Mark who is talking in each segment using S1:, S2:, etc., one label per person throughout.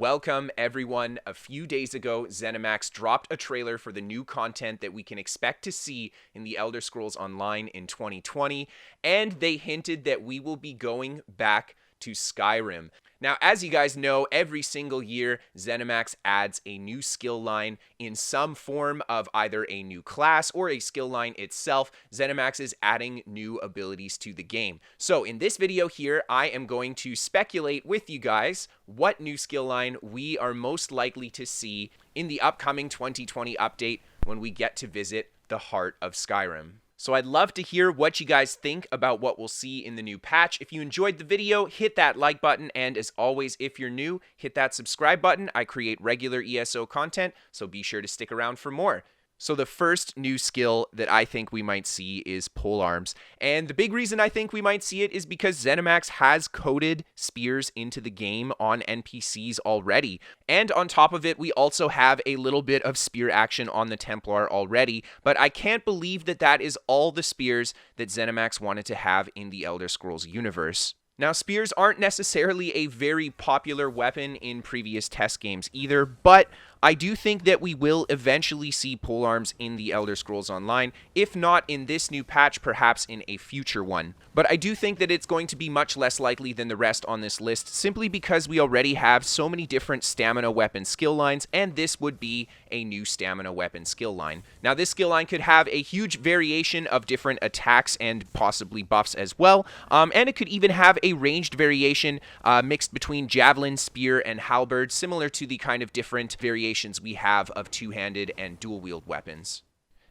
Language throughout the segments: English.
S1: Welcome, everyone. A few days ago, ZeniMax dropped a trailer for the new content that we can expect to see in the Elder Scrolls Online in 2020, and they hinted that we will be going back to Skyrim. Now, as you guys know, every single year, ZeniMax adds a new skill line in some form of either a new class or a skill line itself. ZeniMax is adding new abilities to the game. So in this video here, I am going to speculate with you guys what new skill line we are most likely to see in the upcoming 2020 update when we get to visit the heart of Skyrim. So I'd love to hear what you guys think about what we'll see in the new patch. If you enjoyed the video, hit that like button, and as always, if you're new, hit that subscribe button. I create regular ESO content, so be sure to stick around for more. So the first new skill that I think we might see is polearms. And the big reason I think we might see it is because ZeniMax has coded spears into the game on NPCs already. And on top of it, we also have a little bit of spear action on the Templar already. But I can't believe that that is all the spears that ZeniMax wanted to have in the Elder Scrolls universe. Now, spears aren't necessarily a very popular weapon in previous test games either, but I do think that we will eventually see polearms in the Elder Scrolls Online, if not in this new patch, perhaps in a future one. But I do think that it's going to be much less likely than the rest on this list, simply because we already have so many different stamina weapon skill lines, and this would be a new stamina weapon skill line. Now, this skill line could have a huge variation of different attacks and possibly buffs as well, and it could even have a ranged variation mixed between javelin, spear, and halberd, similar to the kind of different variations we have of two-handed and dual-wield weapons.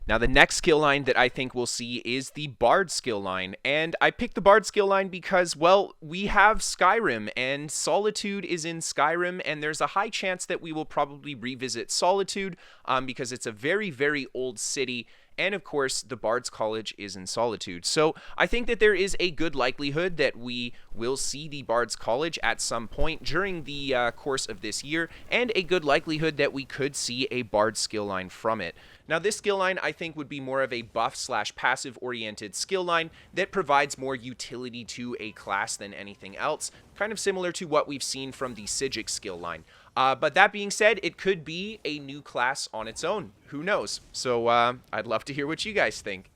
S1: Now, the next skill line that I think we'll see is the Bard skill line, and I picked the Bard skill line because, well, we have Skyrim, and Solitude is in Skyrim, and there's a high chance that we will probably revisit Solitude because it's a very, very old city. And of course, the Bard's College is in Solitude. So I think that there is a good likelihood that we will see the Bard's College at some point during the course of this year, and a good likelihood that we could see a Bard skill line from it. Now, this skill line, I think, would be more of a buff/passive-oriented skill line that provides more utility to a class than anything else, kind of similar to what we've seen from the Psijic skill line. But that being said, it could be a new class on its own. Who knows? So I'd love to hear what you guys think.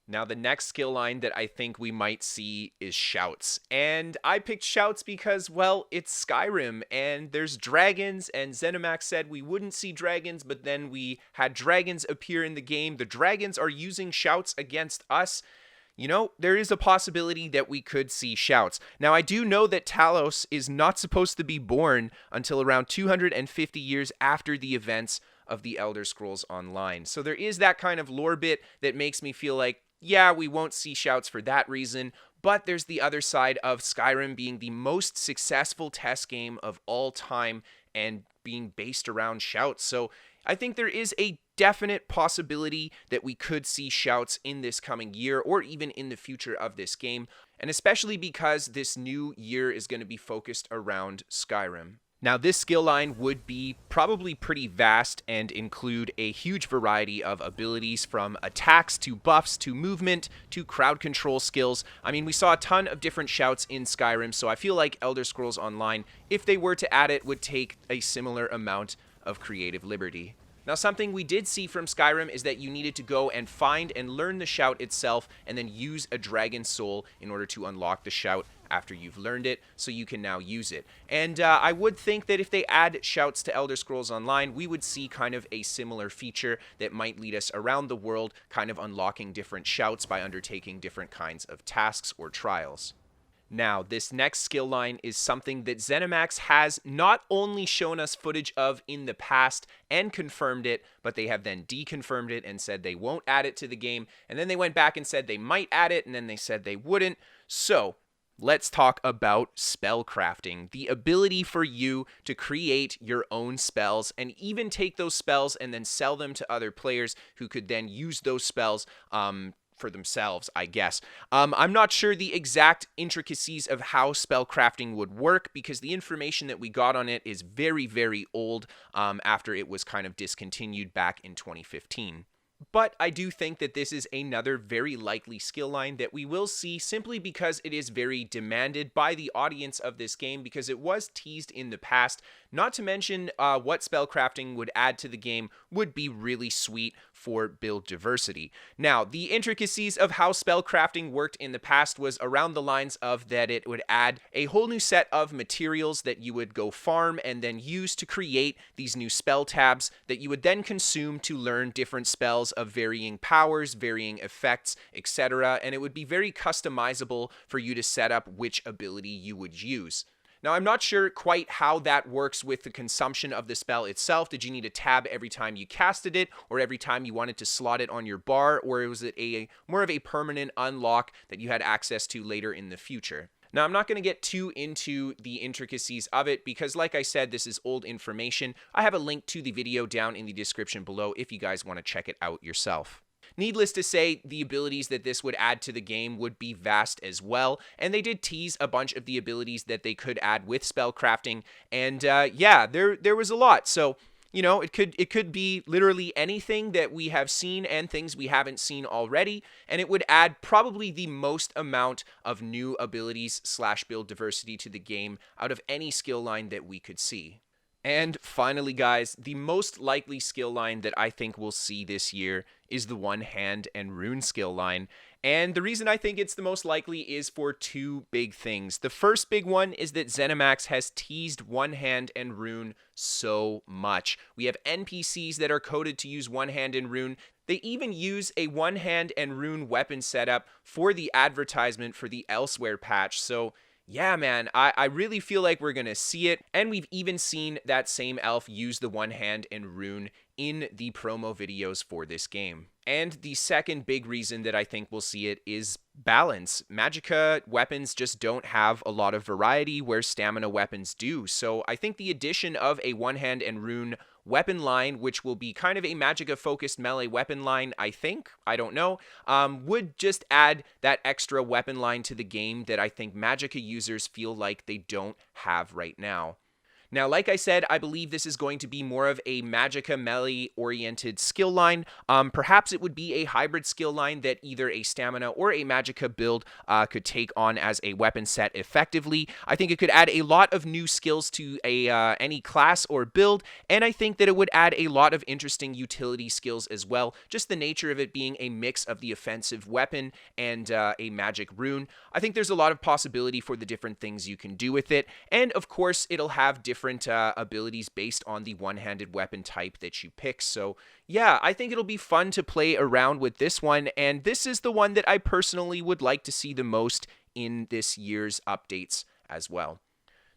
S1: Now, the next skill line that I think we might see is Shouts. And I picked Shouts because, well, it's Skyrim, and there's dragons, and ZeniMax said we wouldn't see dragons, but then we had dragons appear in the game. The dragons are using Shouts against us. You know, there is a possibility that we could see Shouts. Now, I do know that Talos is not supposed to be born until around 250 years after the events of the Elder Scrolls Online. So there is that kind of lore bit that makes me feel like, yeah, we won't see Shouts for that reason, but there's the other side of Skyrim being the most successful test game of all time and being based around Shouts. So I think there is a definite possibility that we could see Shouts in this coming year or even in the future of this game, and especially because this new year is going to be focused around Skyrim. Now, this skill line would be probably pretty vast and include a huge variety of abilities, from attacks to buffs to movement to crowd control skills. I mean, we saw a ton of different Shouts in Skyrim, so I feel like Elder Scrolls Online, if they were to add it, would take a similar amount of creative liberty. Now, something we did see from Skyrim is that you needed to go and find and learn the Shout itself and then use a dragon soul in order to unlock the Shout after you've learned it, so you can now use it. And I would think that if they add Shouts to Elder Scrolls Online, we would see kind of a similar feature that might lead us around the world, kind of unlocking different Shouts by undertaking different kinds of tasks or trials. Now, this next skill line is something that ZeniMax has not only shown us footage of in the past and confirmed it, but they have then deconfirmed it and said they won't add it to the game, and then they went back and said they might add it, and then they said they wouldn't. So let's talk about spellcrafting, the ability for you to create your own spells and even take those spells and then sell them to other players who could then use those spells for themselves, I guess. I'm not sure the exact intricacies of how spellcrafting would work because the information that we got on it is very, very old after it was kind of discontinued back in 2015. But I do think that this is another very likely skill line that we will see simply because it is very demanded by the audience of this game because it was teased in the past. Not to mention what spellcrafting would add to the game would be really sweet for build diversity. Now, the intricacies of how spellcrafting worked in the past was around the lines of that it would add a whole new set of materials that you would go farm and then use to create these new spell tabs that you would then consume to learn different spells of varying powers, varying effects, etc. And it would be very customizable for you to set up which ability you would use. Now, I'm not sure quite how that works with the consumption of the spell itself. Did you need a tab every time you casted it, or every time you wanted to slot it on your bar, or was it more of a permanent unlock that you had access to later in the future? Now, I'm not going to get too into the intricacies of it because, like I said, this is old information. I have a link to the video down in the description below if you guys want to check it out yourself. Needless to say, the abilities that this would add to the game would be vast as well, and they did tease a bunch of the abilities that they could add with spellcrafting, and yeah, there was a lot. So, you know, it could be literally anything that we have seen and things we haven't seen already, and it would add probably the most amount of new abilities / build diversity to the game out of any skill line that we could see. And finally, guys, the most likely skill line that I think we'll see this year is the Hand Rune skill line. And the reason I think it's the most likely is for two big things. The first big one is that ZeniMax has teased Hand Rune so much. We have NPCs that are coded to use Hand Rune. They even use a Hand Rune weapon setup for the advertisement for the Elsewhere patch. So yeah, man, I really feel like we're going to see it, and we've even seen that same elf use the Hand Rune in the promo videos for this game. And the second big reason that I think we'll see it is balance. Magicka weapons just don't have a lot of variety where stamina weapons do, so I think the addition of a Hand Rune weapon line, which will be kind of a Magicka-focused melee weapon line, I don't know, would just add that extra weapon line to the game that I think Magicka users feel like they don't have right now. Now, like I said, I believe this is going to be more of a Magicka melee-oriented skill line. Perhaps it would be a hybrid skill line that either a stamina or a Magicka build could take on as a weapon set effectively. I think it could add a lot of new skills to any class or build, and I think that it would add a lot of interesting utility skills as well. Just the nature of it being a mix of the offensive weapon and a magic rune. I think there's a lot of possibility for the different things you can do with it, and of course, it'll have different abilities based on the one-handed weapon type that you pick. So yeah, I think it'll be fun to play around with this one, and this is the one that I personally would like to see the most in this year's updates as well.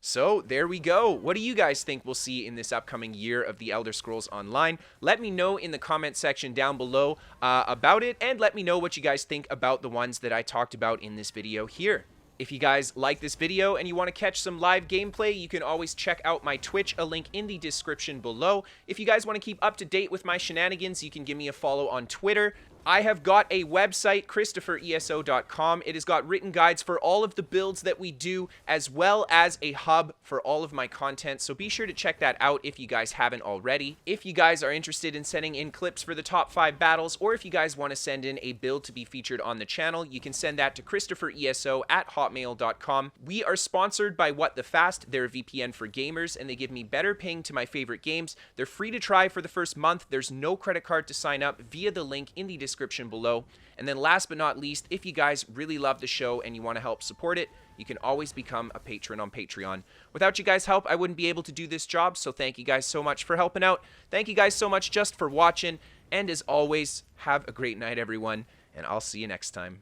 S1: So there we go. What do you guys think we'll see in this upcoming year of the Elder Scrolls Online? Let me know in the comment section down below about it, and let me know what you guys think about the ones that I talked about in this video here. If you guys like this video and you want to catch some live gameplay, you can always check out my Twitch, a link in the description below. If you guys want to keep up to date with my shenanigans, you can give me a follow on Twitter. I have got a website, KristoferESO.com. It has got written guides for all of the builds that we do, as well as a hub for all of my content, so be sure to check that out if you guys haven't already. If you guys are interested in sending in clips for the top 5 battles, or if you guys want to send in a build to be featured on the channel, you can send that to KristoferESO@hotmail.com. We are sponsored by What the Fast. They're a VPN for gamers, and they give me better ping to my favorite games. They're free to try for the first month. There's no credit card to sign up via the link in the description below. And then last but not least, if you guys really love the show and you want to help support it, you can always become a patron on Patreon. Without you guys' help, I wouldn't be able to do this job, so thank you guys so much for helping out. Thank you guys so much just for watching, and as always, have a great night, everyone, and I'll see you next time.